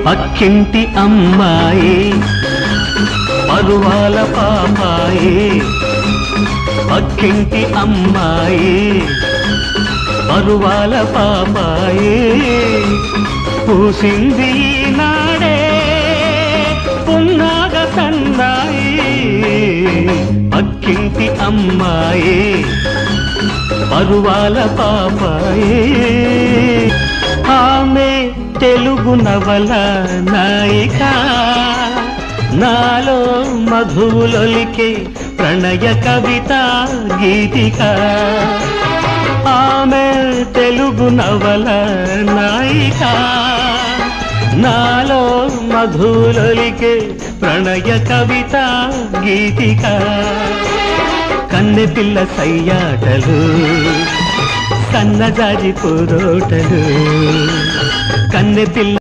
పక్కింటి అమ్మాయి పరువాల పాపాయి, పక్కింటి అమ్మాయి పరువాల పాపాయి, పూసింది నాడే పున్నాగ సన్నాయి. పక్కింటి అమ్మాయి పరువాల పాపాయి, ఆమె తెలుగు నవల నాయిక, నాలో మధువులొలికే ప్రణయ కవిత గీతిక. ఆమె తెలుగు నవల నాయిక, నాలో మధువులొలికే ప్రణయ కవిత గీతిక. కన్నె పిల్ల సయ్యాటలు, సన్నజాజి పూదోటలు, కన్నె పిల్ల